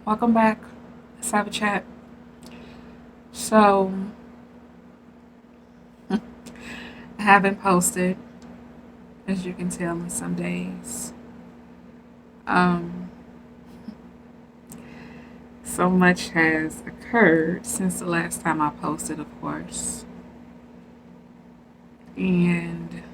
Welcome back. Let's have a chat. So, I haven't posted, as you can tell, in some days. Um, so much has occurred since the last time I posted, of course. And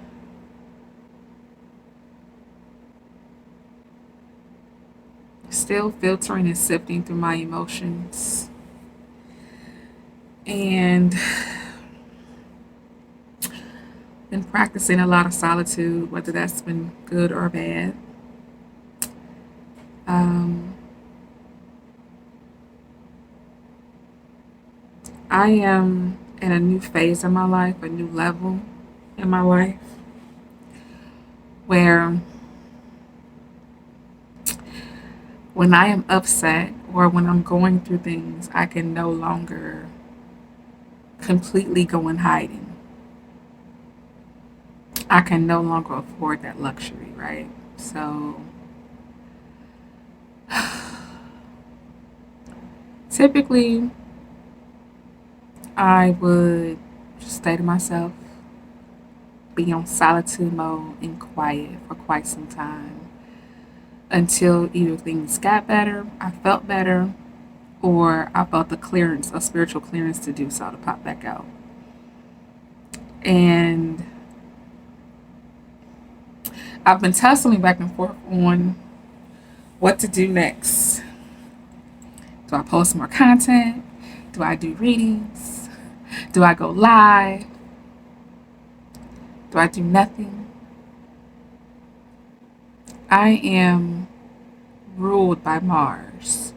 still filtering and sifting through my emotions. And been practicing a lot of solitude, whether that's been good or bad. Um, I am in a new phase of my life, a new level in my life, where when I am upset or when I'm going through things, I can no longer completely go in hiding. I can no longer afford that luxury, right? So typically, I would just stay to myself, be on solitude mode and quiet for quite some time until either things got better, I felt better, or I felt the clearance, a spiritual clearance to do so, to pop back out. And I've been tussling back and forth on what to do next. Do I post more content? Do I do readings? Do I go live? Do I do nothing? I am ruled by Mars.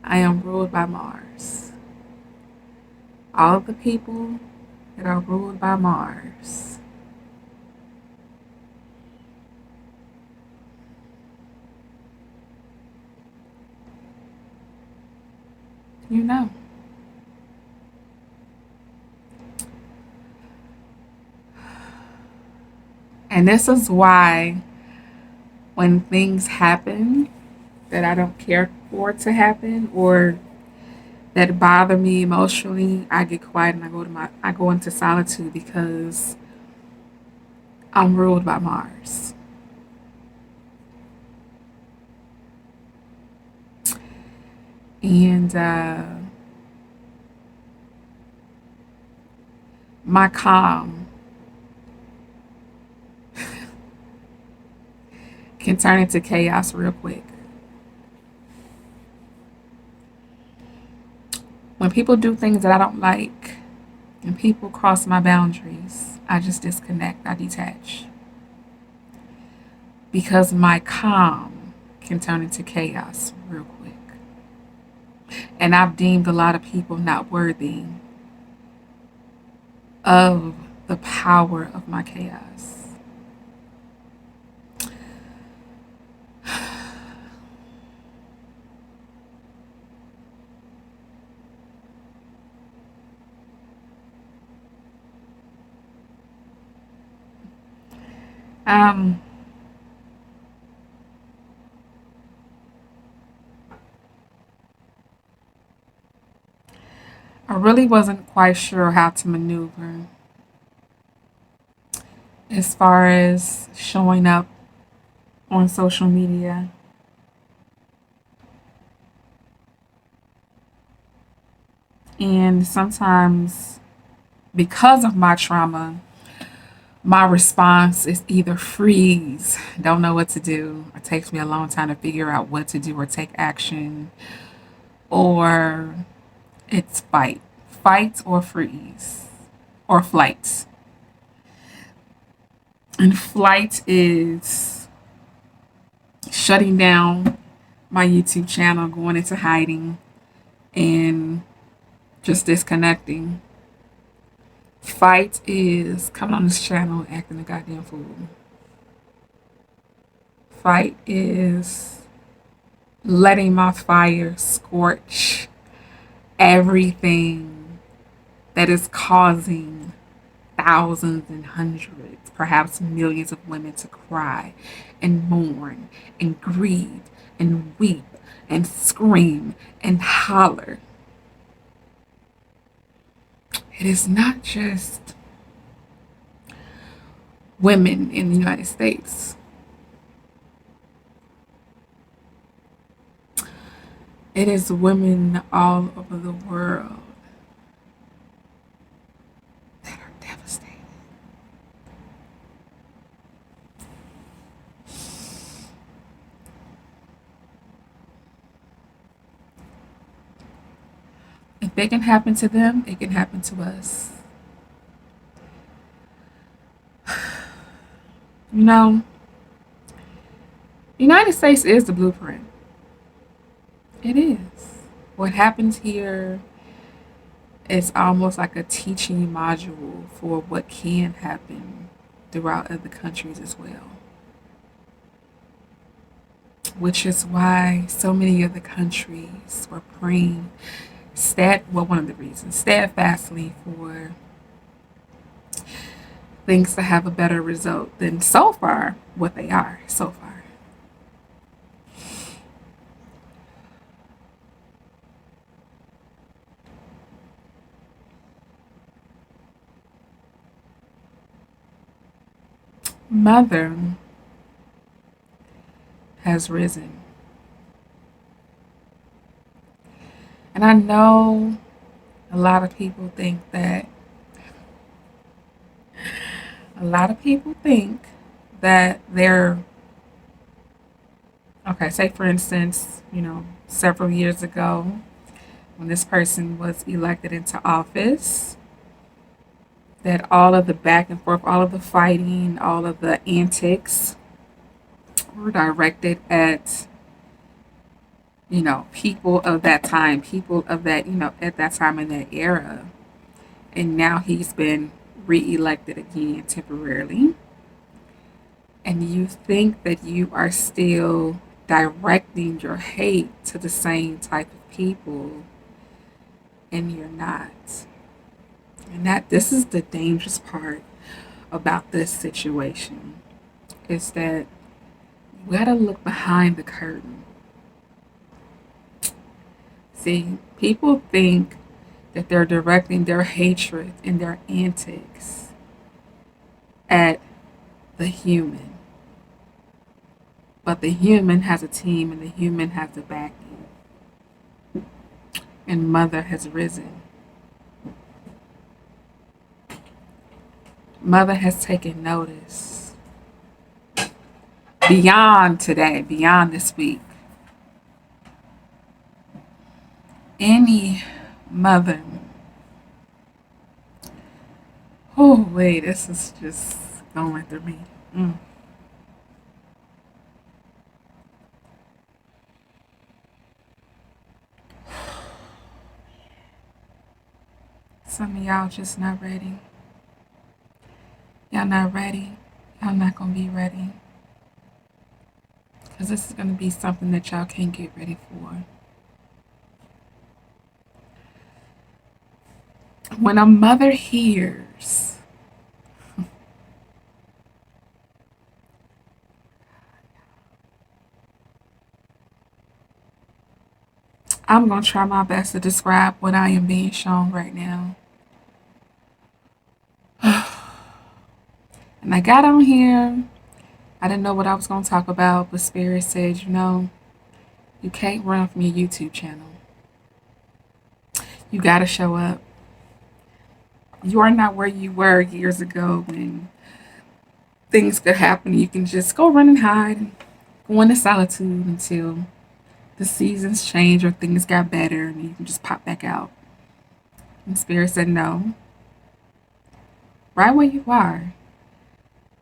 I am ruled by Mars. All of the people that are ruled by Mars, you know. And this is why when things happen that I don't care for it to happen or that bother me emotionally, I get quiet and I go into solitude because I'm ruled by Mars. And my calm can turn into chaos real quick. When people do things that I don't like and people cross my boundaries, I just disconnect, I detach. Because my calm can turn into chaos real quick. And I've deemed a lot of people not worthy of the power of my chaos. Um, I really wasn't quite sure how to maneuver as far as showing up on social media. And sometimes, because of my trauma, my response is either freeze, don't know what to do. It takes me a long time to figure out what to do or take action, or it's fight, fight or freeze, or flight. And flight is shutting down my YouTube channel, going into hiding, and just disconnecting. Fight is coming on this channel acting a goddamn fool. Fight is letting my fire scorch everything that is causing thousands and hundreds, perhaps millions of women to cry and mourn and grieve and weep and scream and holler. It is not just women in the United States. It is women all over the world that are devastated. If it can happen to them, it can happen to us. You know, the United States is the blueprint. It is. What happens here is almost like a teaching module for what can happen throughout other countries as well. Which is why so many other countries were praying one of the reasons, steadfastly for things to have a better result than so far what they are so far. Mother has risen. And I know a lot of people think that they're okay, say for instance, several years ago when this person was elected into office, that all of the back and forth, all of the fighting, all of the antics were directed at, people of that time, people of that, at that time in that era. And now he's been reelected again temporarily. And you think that you are still directing your hate to the same type of people, and you're not. And that this is the dangerous part about this situation is that you gotta look behind the curtain. See, people think that they're directing their hatred and their antics at the human. But the human has a team and the human has a backing. And Mother has risen. Mother has taken notice beyond today, beyond this week. Any mother, oh, wait, this is just going through me. Mm. Some of y'all just not ready. Y'all not ready. Y'all not gonna be ready. Because this is gonna be something that y'all can't get ready for. When a mother hears I'm gonna try my best to describe what I am being shown right now. And I got on here. I didn't know what I was gonna talk about, but Spirit said, you can't run from your YouTube channel. You gotta show up. You are not where you were years ago when things could happen. You can just go run and hide and go into solitude until the seasons change or things got better and you can just pop back out. And Spirit said, no, right where you are.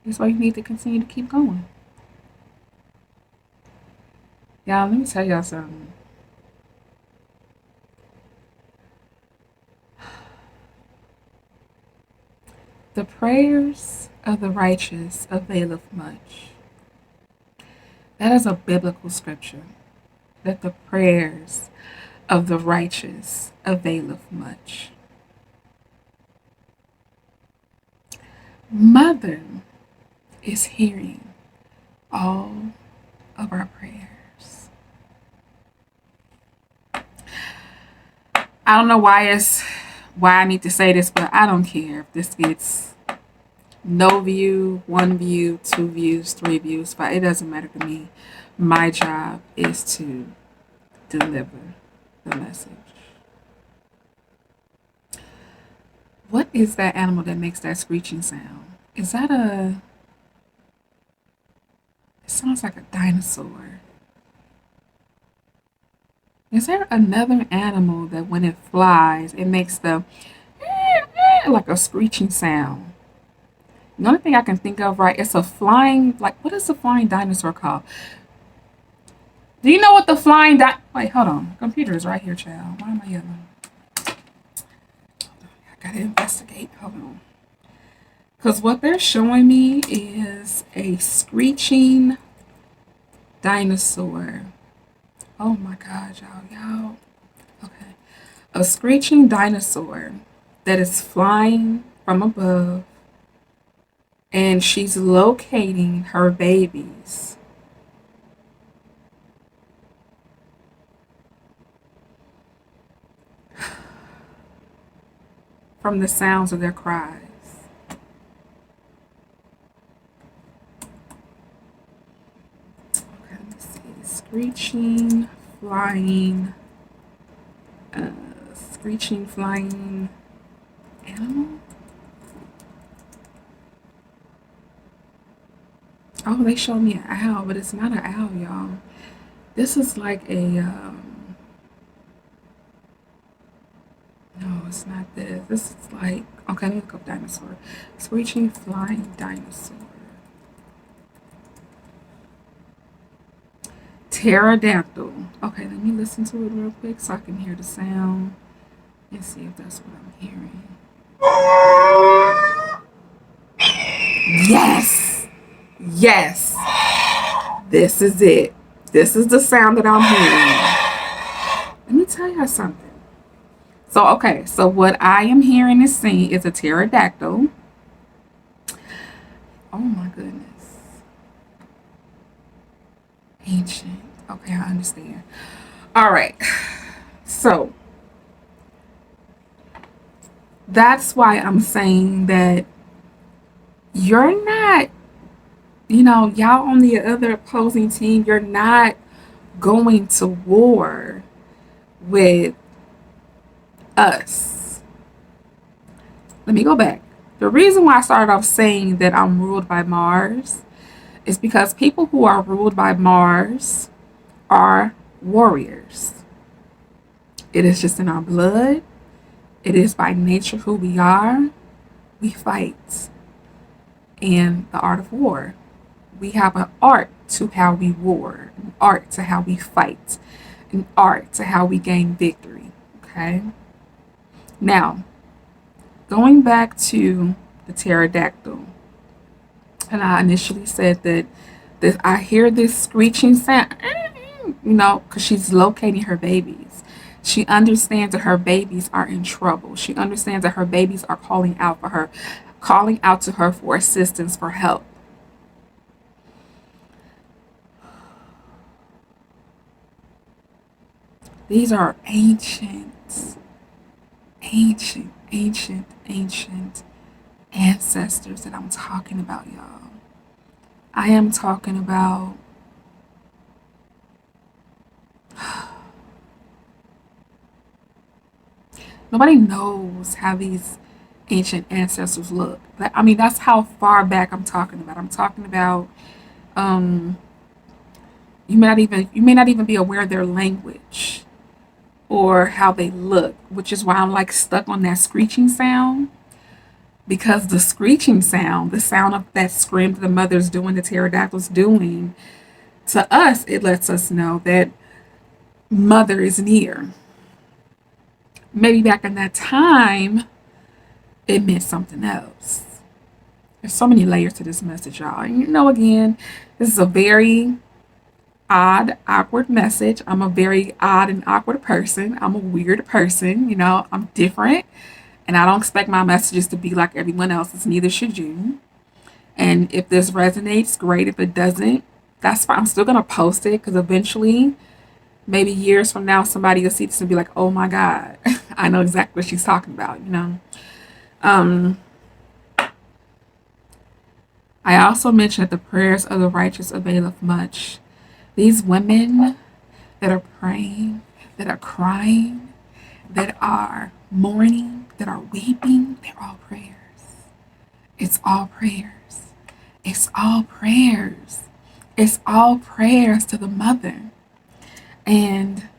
That's why you need to continue to keep going. Y'all, let me tell y'all something. The prayers of the righteous availeth much. That is a biblical scripture. That the prayers of the righteous availeth much. Mother is hearing all of our prayers. I don't know why I need to say this, but I don't care if this gets no view, one view, two views, three views, but it doesn't matter to me. My job is to deliver the message. What is that animal that makes that screeching sound? Is that a. It sounds like a dinosaur. Is there another animal that when it flies, it makes the like a screeching sound? The only thing I can think of, right, it's a flying, like, what is the flying dinosaur called? Do you know what the flying wait, hold on. Computer is right here, child. Why am I yelling? I gotta investigate. Hold on. Because what they're showing me is a screeching dinosaur. Oh my God, y'all. Okay. A screeching dinosaur that is flying from above, and she's locating her babies. From the sounds of their cries. Okay, let me see. Screeching, flying, screeching, flying animal. Oh, they showed me an owl, but it's not an owl, y'all. This is like a no, it's not this. This is like okay, let me look up dinosaur. Screeching, flying dinosaur. Pterodactyl. Okay, let me listen to it real quick so I can hear the sound and see if that's what I'm hearing. Yes! Yes! This is it. This is the sound that I'm hearing. Let me tell you something. So, okay, so what I am hearing and seeing is a pterodactyl. Oh my goodness. Ancient. Okay, I understand. All right. So, that's why I'm saying that you're not, y'all on the other opposing team, you're not going to war with us. Let me go back. The reason why I started off saying that I'm ruled by Mars is because people who are ruled by Mars are warriors. It is just in our blood. It is by nature who we are. We fight. And the art of war. We have an art to how we war, an art to how we fight, an art to how we gain victory. Okay? Now, going back to the pterodactyl, and I initially said that I hear this screeching sound, because she's locating her babies. She understands that her babies are in trouble. She understands that her babies are calling out for her, calling out to her for assistance, for help. These are ancient ancestors that I'm talking about, y'all. I am talking about nobody knows how these ancient ancestors look. I mean, that's how far back I'm talking about. I'm talking about um, you may not even be aware of their language or how they look, which is why I'm like stuck on that screeching sound. Because the screeching sound, the sound of that scream that the mother's doing, the pterodactyl's doing, to us, it lets us know that mother is near. Maybe back in that time, it meant something else. There's so many layers to this message, y'all. And again, this is a very odd, awkward message. I'm a very odd and awkward person. I'm a weird person. I'm different. And I don't expect my messages to be like everyone else's, neither should you. And if this resonates, great. If it doesn't, that's fine. I'm still going to post it because eventually, maybe years from now, somebody will see this and be like, oh my God, I know exactly what she's talking about, you know? Um, I also mentioned that the prayers of the righteous availeth much. These women that are praying, that are crying, that are mourning, that are weeping, they're all prayers. It's all prayers. It's all prayers. It's all prayers to the mother. And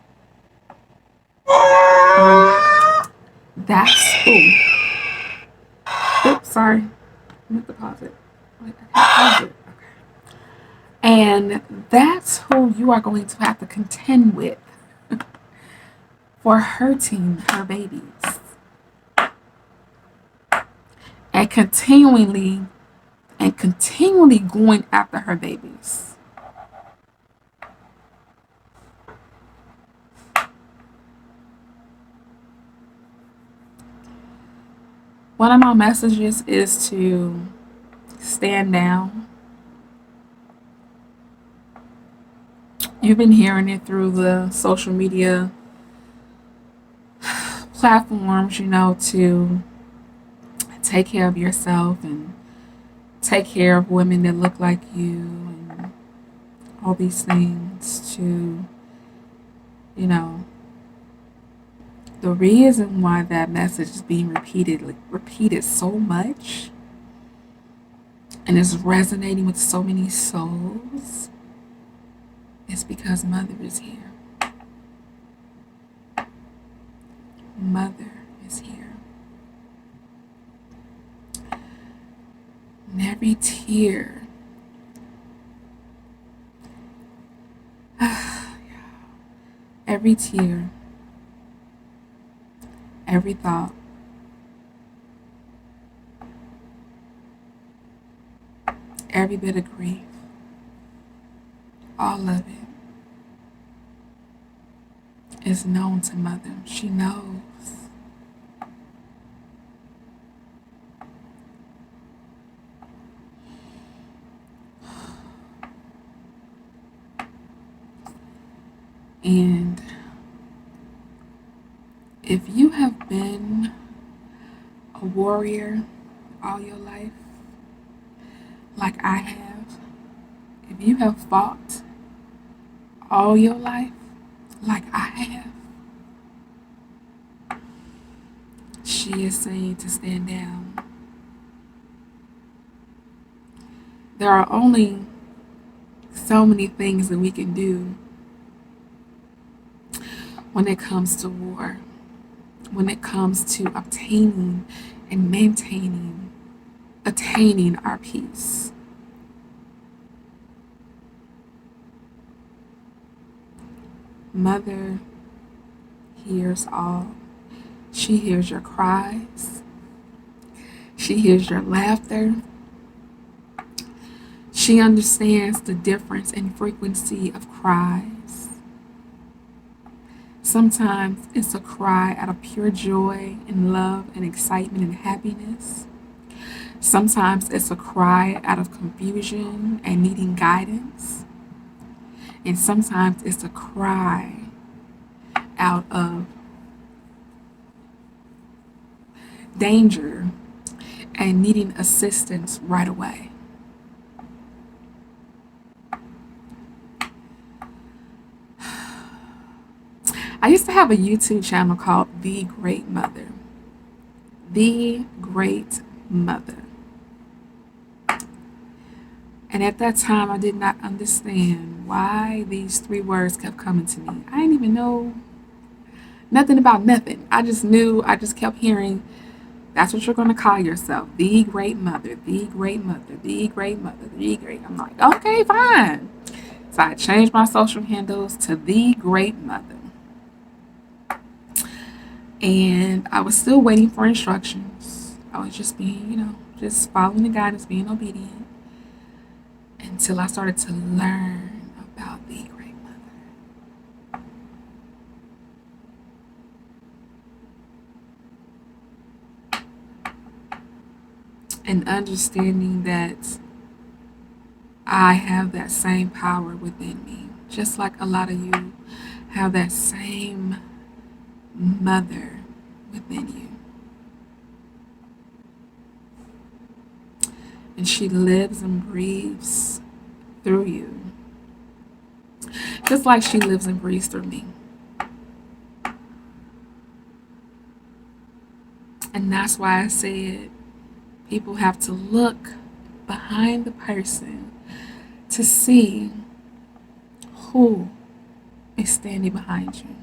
that's who. Oops, sorry. I meant to pause it. Wait, I can't pause it. Okay. And that's who you are going to have to contend with for hurting her babies and continually going after her babies. One of my messages is to stand down. You've been hearing it through the social media platforms, you know, to take care of yourself and take care of women that look like you and all these things to, you know, the reason why that message is being repeated so much and is resonating with so many souls is because mother is here. Mother is here. And every tear, every tear, every thought, every bit of grief, all of it is known to mother. She knows. And if you have been a warrior all your life, like I have, if you have fought all your life, like I have, she is saying to stand down. There are only so many things that we can do when it comes to war, when it comes to obtaining and maintaining, attaining our peace. Mother hears all. She hears your cries. She hears your laughter. She understands the difference in frequency of cries. Sometimes it's a cry out of pure joy and love and excitement and happiness. Sometimes it's a cry out of confusion and needing guidance. And sometimes it's a cry out of danger and needing assistance right away. I used to have a YouTube channel called The Great Mother. The Great Mother. And at that time, I did not understand why these three words kept coming to me. I didn't even know nothing about nothing. I just kept hearing, that's what you're going to call yourself. The Great Mother, the Great Mother, the Great Mother, the Great. I'm like, okay, fine. So I changed my social handles to The Great Mother. And I was still waiting for instructions. I was just being, just following the guidance, being obedient until I started to learn about the Great Mother. and understanding that I have that same power within me, just like a lot of you have that same mother within you. And she lives and breathes through you, just like she lives and breathes through me. And that's why I said people have to look behind the person to see who is standing behind you.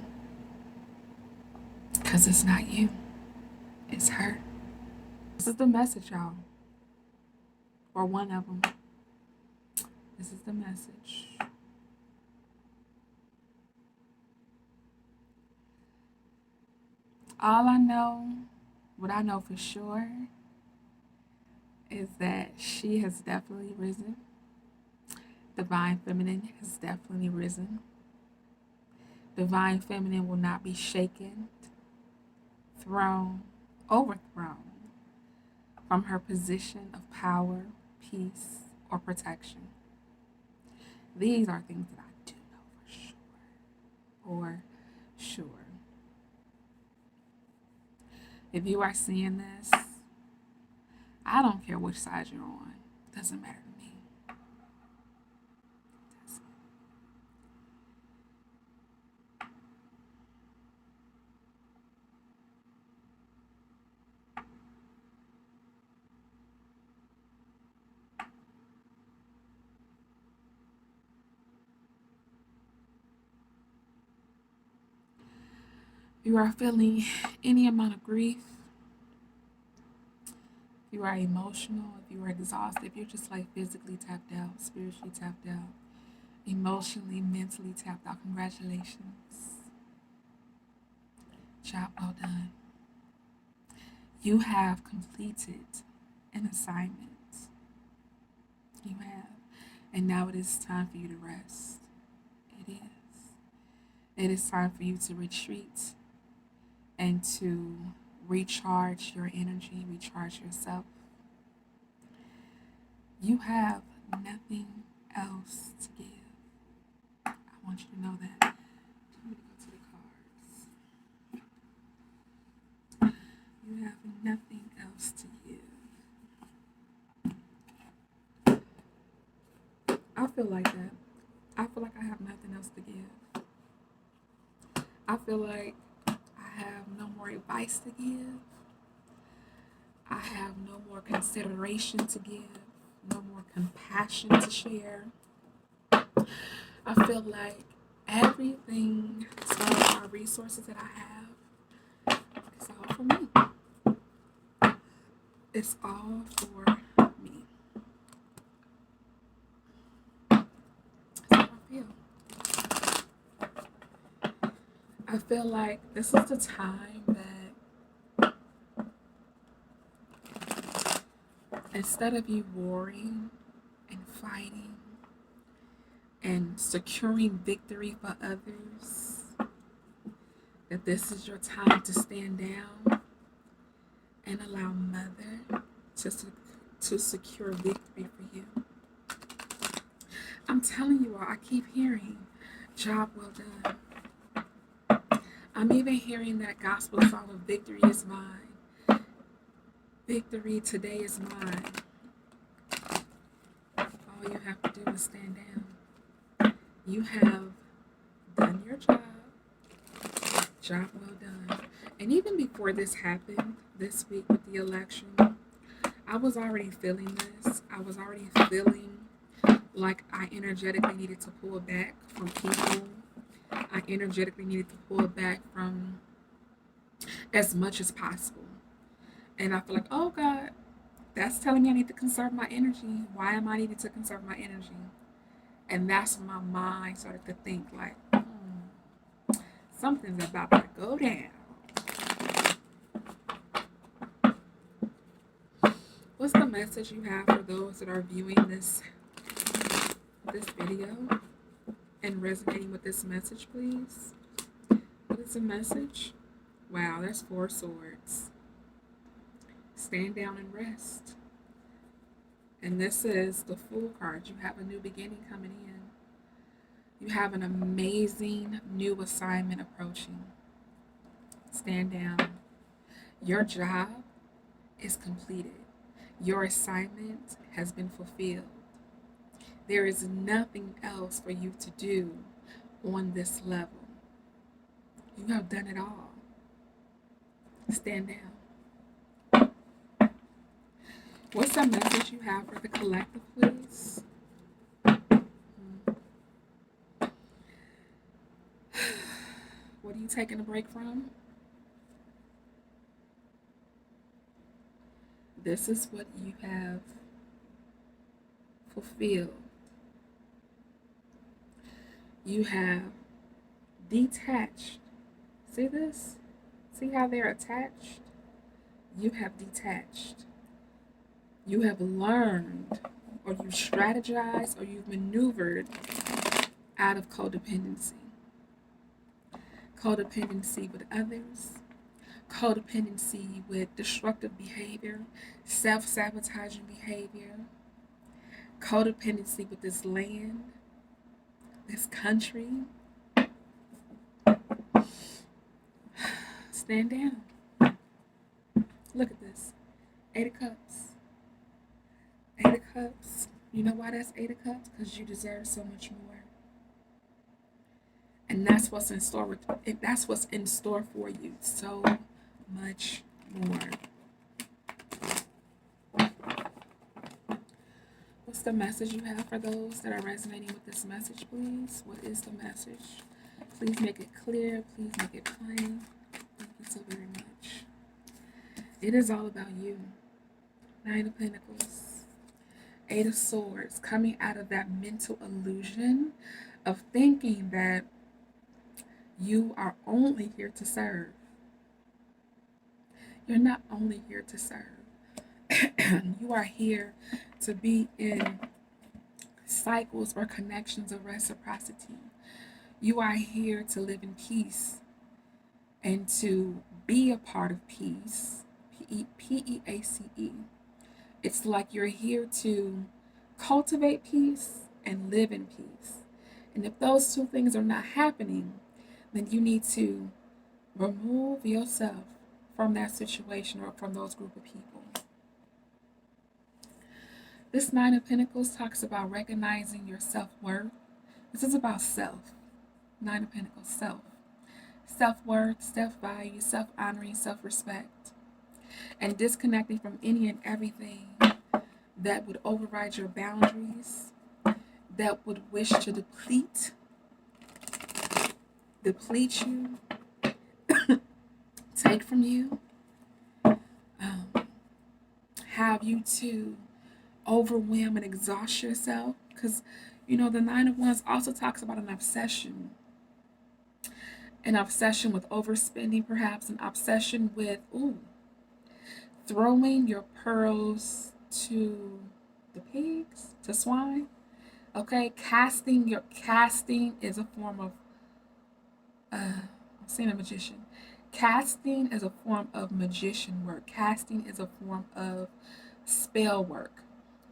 Because it's not you, it's her. This is the message, y'all. Or one of them. This is the message. All I know, what I know for sure, is that she has definitely risen. Divine Feminine has definitely risen. Divine Feminine will not be shaken, thrown, overthrown from her position of power, peace, or protection. These are things that I do know for sure. For sure. If you are seeing this, I don't care which side you're on. It doesn't matter to me. If you are feeling any amount of grief, if you are emotional, if you are exhausted, if you're just like physically tapped out, spiritually tapped out, emotionally, mentally tapped out, congratulations. Job well done. You have completed an assignment. You have. And now it is time for you to rest. It is. It is time for you to retreat and to recharge your energy, recharge yourself. You have nothing else to give. I want you to know that. Let me go to the cards. You have nothing else to give. I feel like that. I feel like I have nothing else to give. I feel like I have no more advice to give. I have no more consideration to give, no more compassion to share. I feel like everything, as far as my resources that I have, it's all for me. It's all for me. That's how I feel. I feel like this is the time that instead of you warring and fighting and securing victory for others, that this is your time to stand down and allow Mother to secure victory for you. I'm telling you all, I keep hearing, job well done. I'm even hearing that gospel song of victory is mine. Victory today is mine. All you have to do is stand down. You have done your job. Job well done. And even before this happened, this week with the election, I was already feeling this. I was already feeling like I energetically needed to pull back from people. I energetically needed to pull back from as much as possible. And I feel like, oh God, that's telling me I need to conserve my energy. Why am I needing to conserve my energy? And that's when my mind started to think like, something's about to go down. What's the message you have for those that are viewing this video and resonating with this message, please? What is the message? Wow, that's 4 swords. Stand down and rest. And this is the Fool card. You have a new beginning coming in. You have an amazing new assignment approaching. Stand down. Your job is completed. Your assignment has been fulfilled. There is nothing else for you to do on this level. You have done it all. Stand down. What's the message you have for the collective, please? What are you taking a break from? This is what you have fulfilled. You have detached. See this? See how they're attached? You have detached. You have learned, or you've strategized, or you've maneuvered out of codependency. Codependency with others, codependency with destructive behavior, self sabotaging behavior, codependency with this land, this country. Stand down. Look at this. 8 of Cups. 8 of Cups. You know why that's 8 of Cups? Because you deserve so much more. And that's what's in store. That's what's in store for you. So much more. What's the message you have for those that are resonating with this message, please? What is the message? Please make it clear. Please make it plain. Thank you so very much. It is all about you. 9 of Pentacles. 8 of Swords. Coming out of that mental illusion of thinking that you are only here to serve. You're not only here to serve. You are here to be in cycles or connections of reciprocity. You are here to live in peace and to be a part of peace. Peace. It's like you're here to cultivate peace and live in peace. And if those two things are not happening, then you need to remove yourself from that situation or from those group of people. This 9 of Pentacles talks about recognizing your self-worth. This is about self. 9 of Pentacles, self. Self-worth, self-value, self-honoring, self-respect. And disconnecting from any and everything that would override your boundaries, that would wish to deplete you, take from you, have you to overwhelm and exhaust yourself. Because, the 9 of Wands also talks about an obsession. An obsession with overspending, perhaps. An obsession with, throwing your pearls to the pigs, to swine. Okay, casting is a form of, I'm seeing a magician. Casting is a form of magician work. Casting is a form of spell work.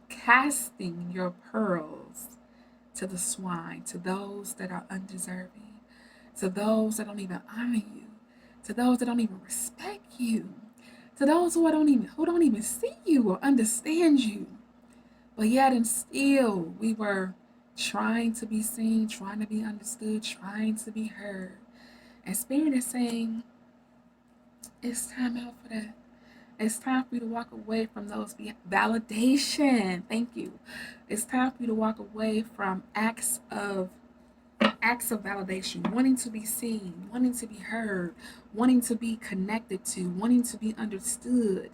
Casting your pearls to the swine, to those that are undeserving, to those that don't even honor you, to those that don't even respect you, to those who don't even see you or understand you. But yet and still, we were trying to be seen, trying to be understood, trying to be heard. And Spirit is saying, it's time out for that. It's time for you to walk away from those validation. Thank you. It's time for you to walk away from acts of validation, wanting to be seen, wanting to be heard, wanting to be connected to, wanting to be understood.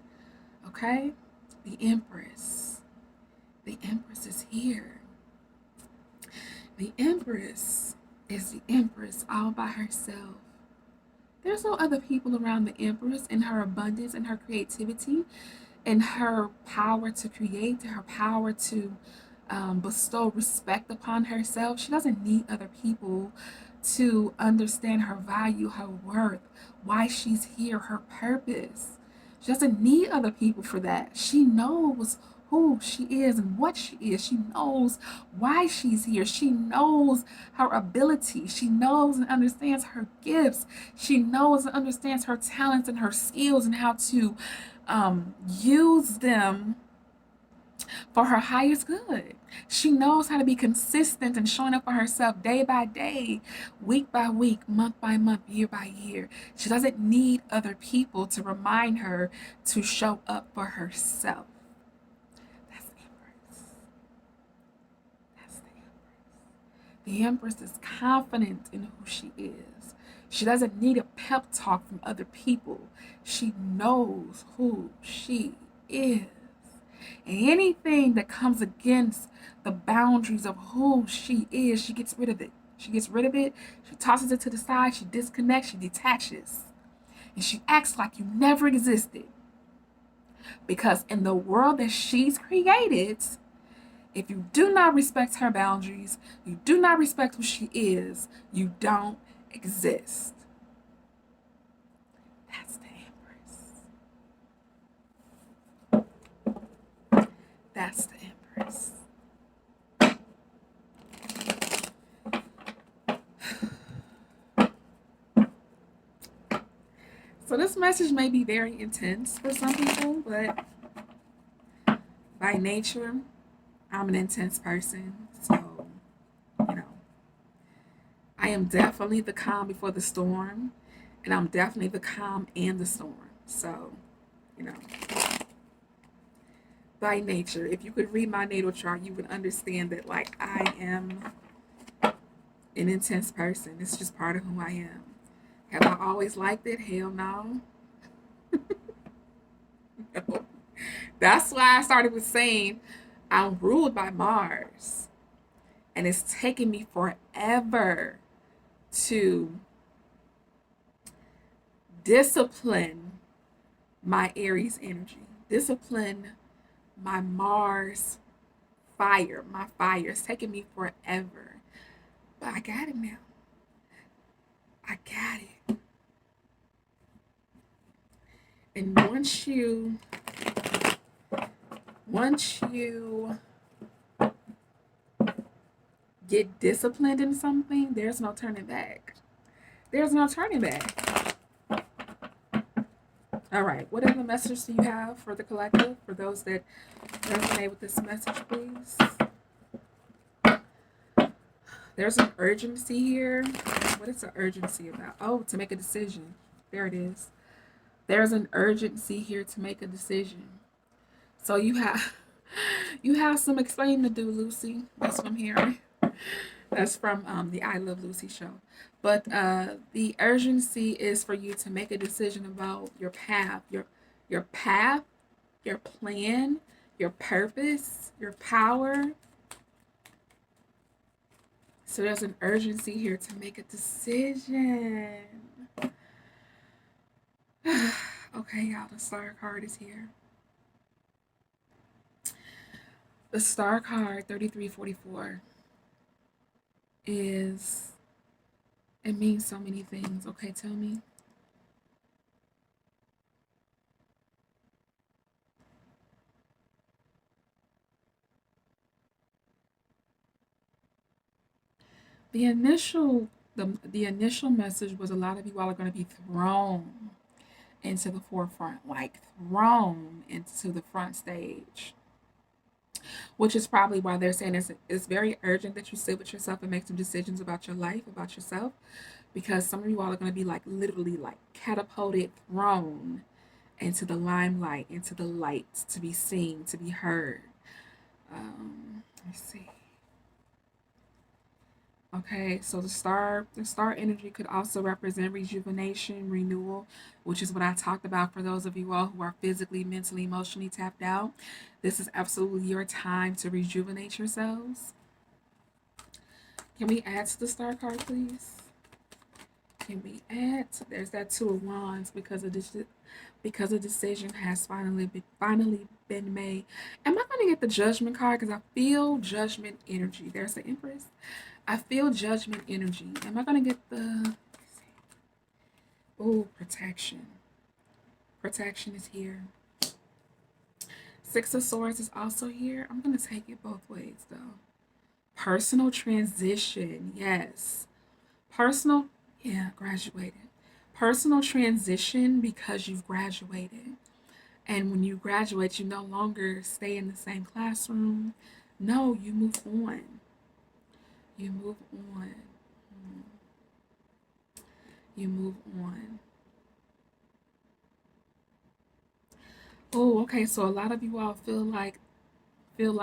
Okay? The Empress. The Empress is here. The Empress is the Empress all by herself. There's no other people around the Empress in her abundance and her creativity and her power to create, her power to bestow respect upon herself. She doesn't need other people to understand her value, her worth, why she's here, her purpose. She doesn't need other people for that. She knows who she is and what she is. She knows why she's here. She knows her ability. She knows and understands her gifts. She knows and understands her talents and her skills and how to use them for her highest good. She knows how to be consistent and showing up for herself day by day, week by week, month by month, year by year. She doesn't need other people to remind her to show up for herself. That's the Empress. That's the Empress. The Empress is confident in who she is. She doesn't need a pep talk from other people. She knows who she is. And anything that comes against the boundaries of who she is, she gets rid of it. She gets rid of it. She tosses it to the side. She disconnects. She detaches. And she acts like you never existed. Because in the world that she's created, if you do not respect her boundaries, you do not respect who she is, you don't exist. That's the Empress. That's the Empress. So this message may be very intense for some people, but by nature, I'm an intense person. So, you know, I am definitely the calm before the storm, and I'm definitely the calm and the storm. So, you know, by nature, if you could read my natal chart, you would understand that, like, I am an intense person. It's just part of who I am. Have I always liked it? Hell no. No. That's why I started with saying I'm ruled by Mars. And it's taken me forever to discipline my Aries energy, discipline my Mars fire, my fire. It's taken me forever. But I got it now. I got it. And once you get disciplined in something, there's no turning back. There's no turning back. All right. What other message do you have for the collective? For those that resonate with this message, please. There's an urgency here. What is the urgency about? Oh, to make a decision. There it is. There's an urgency here to make a decision. So you have some explaining to do, Lucy. That's what I'm hearing. That's from the I Love Lucy show. But the urgency is for you to make a decision about your path, your path, your plan, your purpose, your power. So there's an urgency here to make a decision. Okay, y'all, the star card is here. The star card 3344 is, it means so many things. Okay, tell me. The initial the initial message was a lot of you all are going to be thrown into the forefront, like thrown into the front stage, which is probably why they're saying it's very urgent that you sit with yourself and make some decisions about your life, about yourself, because some of you all are going to be like literally like catapulted, thrown into the limelight, into the light, to be seen, to be heard. Let's see. Okay, so the star energy could also represent rejuvenation, renewal, which is what I talked about for those of you all who are physically, mentally, emotionally tapped out. This is absolutely your time to rejuvenate yourselves. Can we add to the star card, please? Can we add? There's that Two of Wands because a decision has finally been made. Am I going to get the Judgment card? Because I feel Judgment energy. There's the Empress. I feel Judgment energy. Am I going to get the... Oh, protection. Protection is here. Six of Swords is also here. I'm going to take it both ways though. Personal transition, yes. Personal, yeah, graduated. Personal transition because you've graduated. And when you graduate, you no longer stay in the same classroom. No, you move on. You move on. You move on. Oh, okay. So a lot of you all feel like you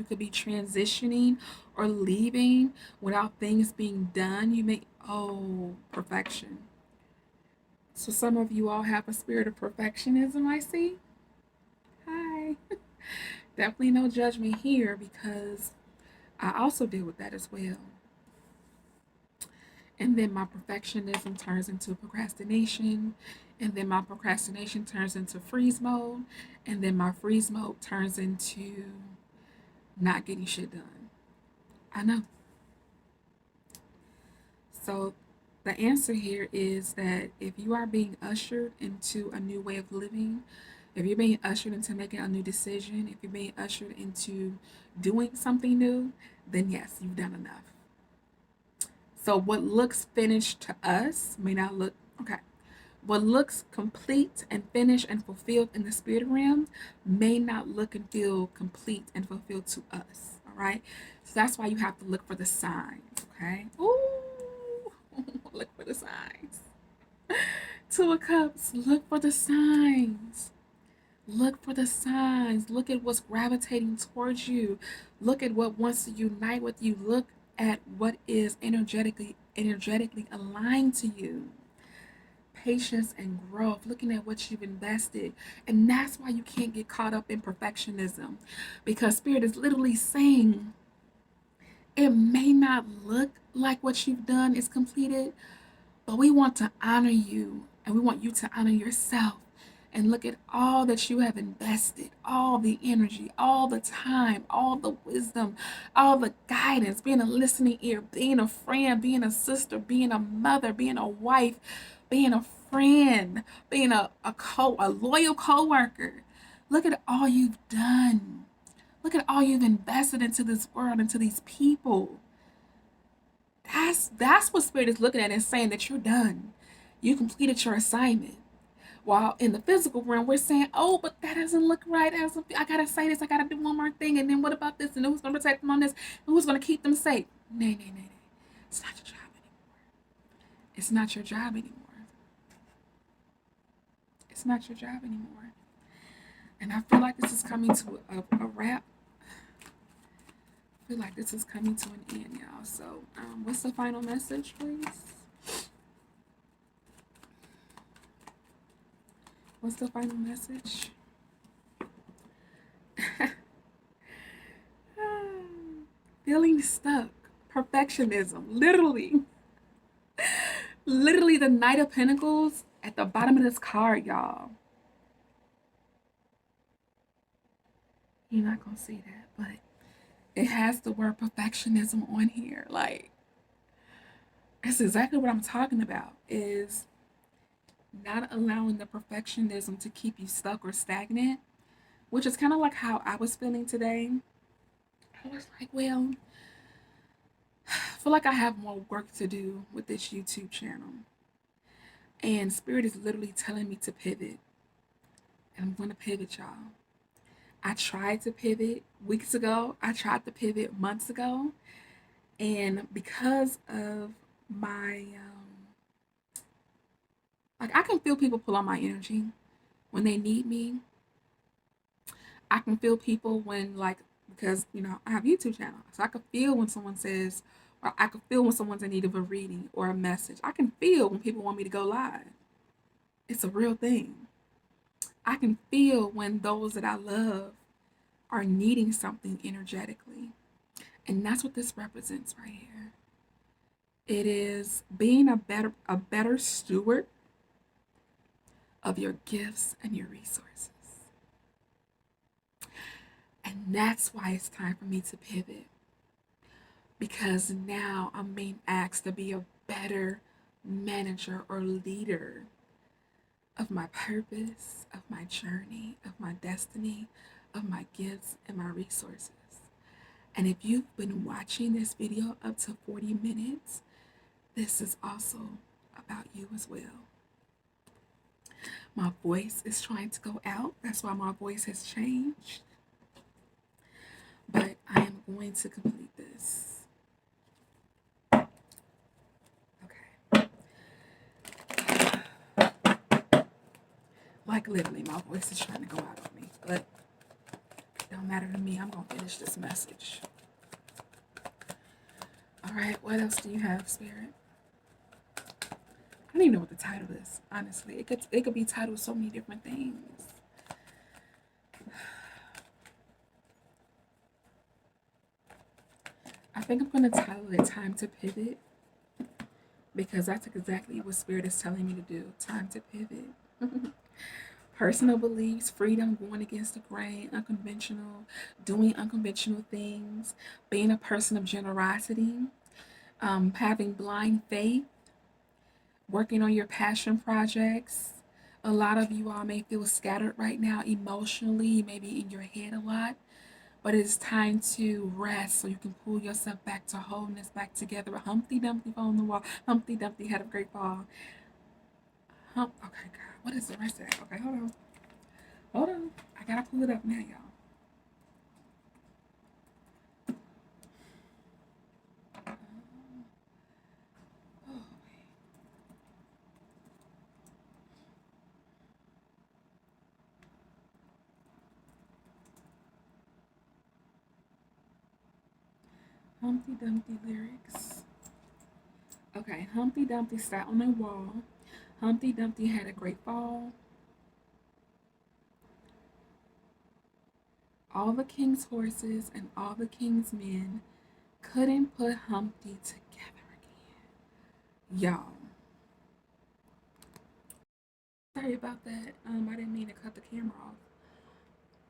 could be transitioning or leaving without things being done. You may perfection. So some of you all have a spirit of perfectionism, I see. Hi. Definitely no judgment here because I also deal with that as well. And then my perfectionism turns into procrastination, and then my procrastination turns into freeze mode, and then my freeze mode turns into not getting shit done. I know. So the answer here is that if you are being ushered into a new way of living, if you're being ushered into making a new decision, if you're being ushered into doing something new, then yes, you've done enough. So what looks finished to us may not look okay. What looks complete and finished and fulfilled in the spirit realm may not look and feel complete and fulfilled to us. All right. So that's why you have to look for the signs. Okay. Ooh, look for the signs. Two of Cups. Look for the signs. Look for the signs. Look at what's gravitating towards you. Look at what wants to unite with you. Look at what is energetically aligned to you. Patience and growth, looking at what you've invested. And that's why you can't get caught up in perfectionism. Because Spirit is literally saying it may not look like what you've done is completed, but we want to honor you and we want you to honor yourself and look at all that you have invested, all the energy, all the time, all the wisdom, all the guidance, being a listening ear, being a friend, being a sister, being a mother, being a wife, being a friend, being a loyal coworker. Look at all you've done. Look at all you've invested into this world, into these people. That's what Spirit is looking at and saying that you're done. You completed your assignment. While in the physical realm, we're saying, "Oh, but that doesn't look right. I gotta say this. I gotta do one more thing. And then what about this? And who's gonna protect them on this? And who's gonna keep them safe?" Nay, nay, nay, nay. It's not your job anymore. It's not your job anymore. It's not your job anymore. And I feel like this is coming to a wrap. I feel like this is coming to an end, y'all. So, what's the final message, please? What's the final message? Feeling stuck. Perfectionism. Literally the Knight of Pentacles at the bottom of this card, y'all. You're not gonna see that, but it has the word perfectionism on here. Like, that's exactly what I'm talking about. Is not allowing the perfectionism to keep you stuck or stagnant, which is kind of like how I was feeling today. I was like, well, I feel like I have more work to do with this YouTube channel. And Spirit is literally telling me to pivot. And I'm going to pivot, y'all. I tried to pivot weeks ago. I tried to pivot months ago. And because of my, like, I can feel people pull on my energy when they need me. I can feel people when, like, because, I have a YouTube channel. So I can feel when someone says, or I can feel when someone's in need of a reading or a message. I can feel when people want me to go live. It's a real thing. I can feel when those that I love are needing something energetically. And that's what this represents right here. It is being a better steward of your gifts and your resources. And that's why it's time for me to pivot. Because now I'm being asked to be a better manager or leader of my purpose, of my journey, of my destiny, of my gifts and my resources. And if you've been watching this video up to 40 minutes, this is also about you as well. My voice is trying to go out. That's why my voice has changed. But I am going to complete this. Okay. Like literally, my voice is trying to go out on me. But it don't matter to me. I'm going to finish this message. All right. What else do you have, Spirit? I don't even know what the title is, honestly. It could be titled so many different things. I think I'm going to title it Time to Pivot because that's exactly what Spirit is telling me to do. Time to pivot. Personal beliefs, freedom, going against the grain, unconventional, doing unconventional things, being a person of generosity, having blind faith, working on your passion projects. A lot of you all may feel scattered right now emotionally, maybe in your head a lot, but it's time to rest so you can pull yourself back to wholeness, back together. Humpty Dumpty fell on the wall. Humpty Dumpty had a great fall. Okay, God, what is the rest of that? Okay, hold on. Hold on. I gotta pull it up now, y'all. Oh, Humpty Dumpty lyrics. Okay, Humpty Dumpty sat on a wall. Humpty Dumpty had a great fall. All the king's horses and all the king's men couldn't put Humpty together again. Y'all. Sorry about that. I didn't mean to cut the camera off.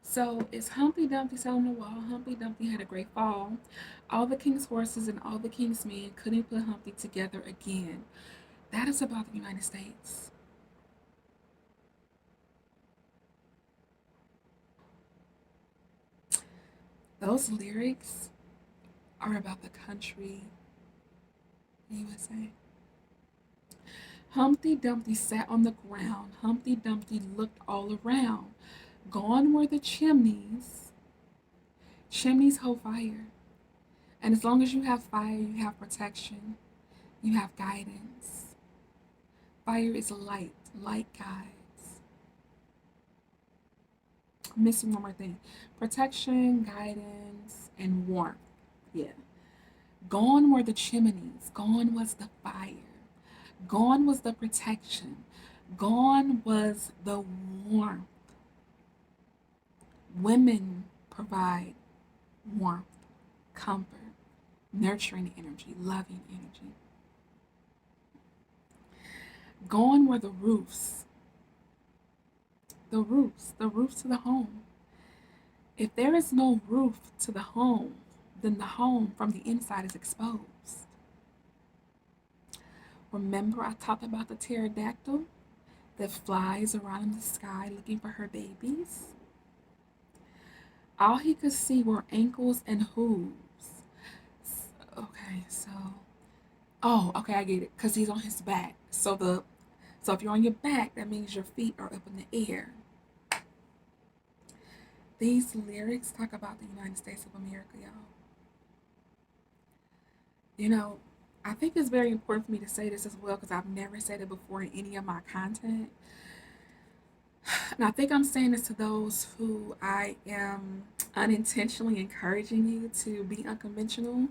So it's Humpty Dumpty sat on the wall. Humpty Dumpty had a great fall. All the king's horses and all the king's men couldn't put Humpty together again. That is about the United States. Those lyrics are about the country, USA. Humpty Dumpty sat on the ground. Humpty Dumpty looked all around. Gone were the chimneys. Chimneys hold fire. And as long as you have fire, you have protection, you have guidance. Fire is light, light guides. I'm missing one more thing: protection, guidance, and warmth. Yeah. Gone were the chimneys, gone was the fire, gone was the protection, gone was the warmth. Women provide warmth, comfort, nurturing energy, loving energy. Gone were the roofs, the roofs to the home. If there is no roof to the home, then the home from the inside is exposed. Remember, I talked about the pterodactyl that flies around in the sky looking for her babies? All he could see were ankles and hooves. Okay, so okay, I get it. Cause he's on his back. So if you're on your back, that means your feet are up in the air. These lyrics talk about the United States of America, y'all. You know, I think it's very important for me to say this as well because I've never said it before in any of my content. And I think I'm saying this to those who I am unintentionally encouraging you to be unconventional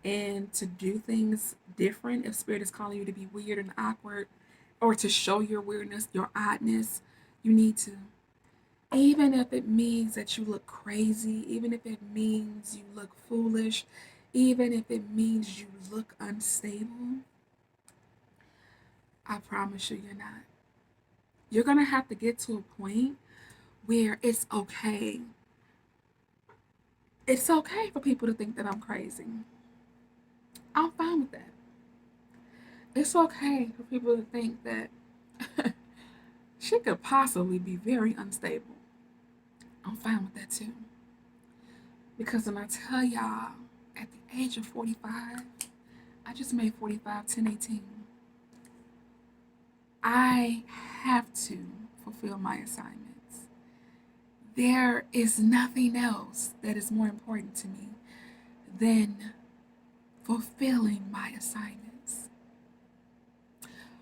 and to do things different. If Spirit is calling you to be weird and awkward or to show your weirdness, your oddness, you need to. Even if it means that you look crazy, even if it means you look foolish, even if it means you look unstable, I promise you, you're not. You're going to have to get to a point where it's okay. It's okay for people to think that I'm crazy. I'm fine with that. It's okay for people to think that she could possibly be very unstable. I'm fine with that too. Because when I tell y'all, at the age of 45, I just made 45, 10, 18. I have to fulfill my assignments. There is nothing else that is more important to me than fulfilling my assignments.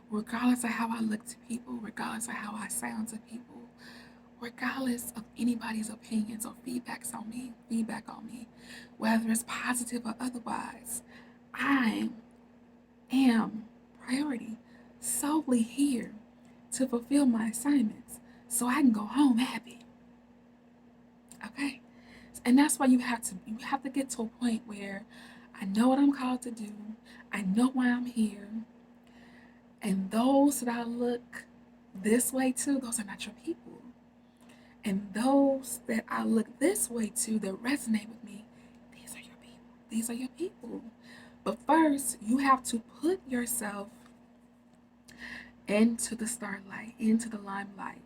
Regardless of how I look to people, regardless of how I sound to people, regardless of anybody's opinions or feedback on me, whether it's positive or otherwise, I am priority solely here to fulfill my assignments so I can go home happy. Okay? And that's why you have to get to a point where I know what I'm called to do. I know why I'm here. And those that I look this way to, those are not your people. And those that I look this way to that resonate with me, these are your people. These are your people. But first, you have to put yourself into the starlight, into the limelight,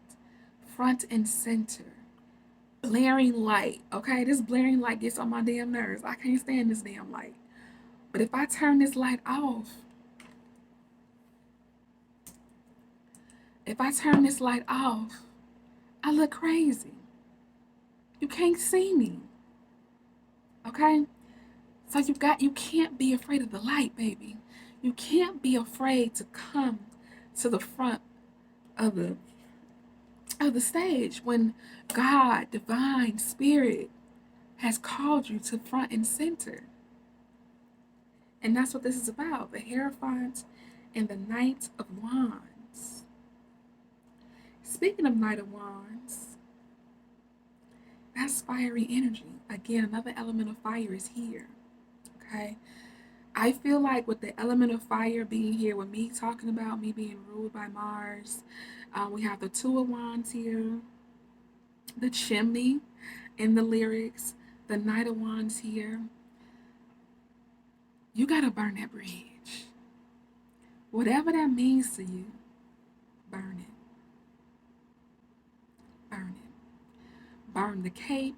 front and center. Blaring light, okay? This blaring light gets on my damn nerves. I can't stand this damn light. But if I turn this light off, I look crazy. You can't see me, okay? So you can't be afraid of the light, baby. You can't be afraid to come to the front of the stage when God, divine spirit, has called you to front and center. And that's what this is about, the Hierophant and the Knight of Wands. Speaking of Knight of Wands, that's fiery energy. Again, another element of fire is here. Okay? I feel like with the element of fire being here, with me talking about me being ruled by Mars, we have the Two of Wands here, the chimney in the lyrics, the Knight of Wands here. You gotta burn that bridge. Whatever that means to you, burn it. Burn it. Burn the cape,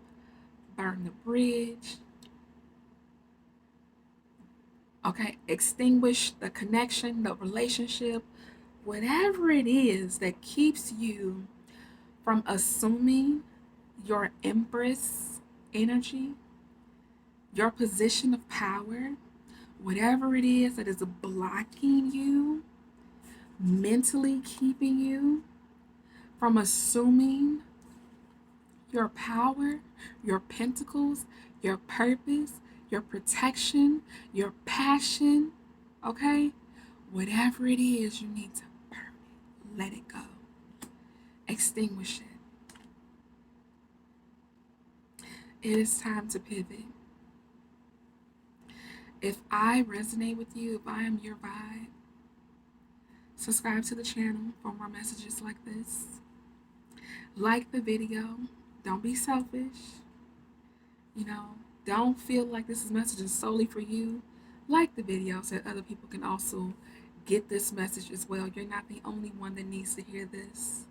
burn the bridge. Okay, extinguish the connection, the relationship, whatever it is that keeps you from assuming your empress energy, your position of power, whatever it is that is blocking you, mentally keeping you from assuming your power, your pentacles, your purpose, your protection, your passion, okay? Whatever it is, you need to burn it. Let it go. Extinguish it. It is time to pivot. If I resonate with you, if I am your vibe, subscribe to the channel for more messages like this. Like the video. Don't be selfish. You know, don't feel like this message is solely for you. Like the video so that other people can also get this message as well. You're not the only one that needs to hear this.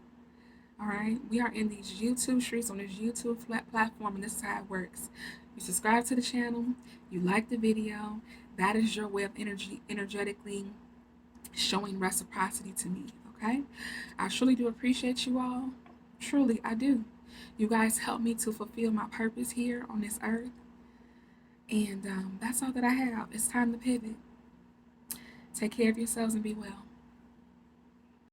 All right, we are in these YouTube streets on this YouTube platform, and this is how it works. You subscribe to the channel, you like the video. That is your way of energetically showing reciprocity to me. Okay, I truly do appreciate you all. Truly, I do. You guys help me to fulfill my purpose here on this earth, and that's all that I have. It's time to pivot. Take care of yourselves and be well.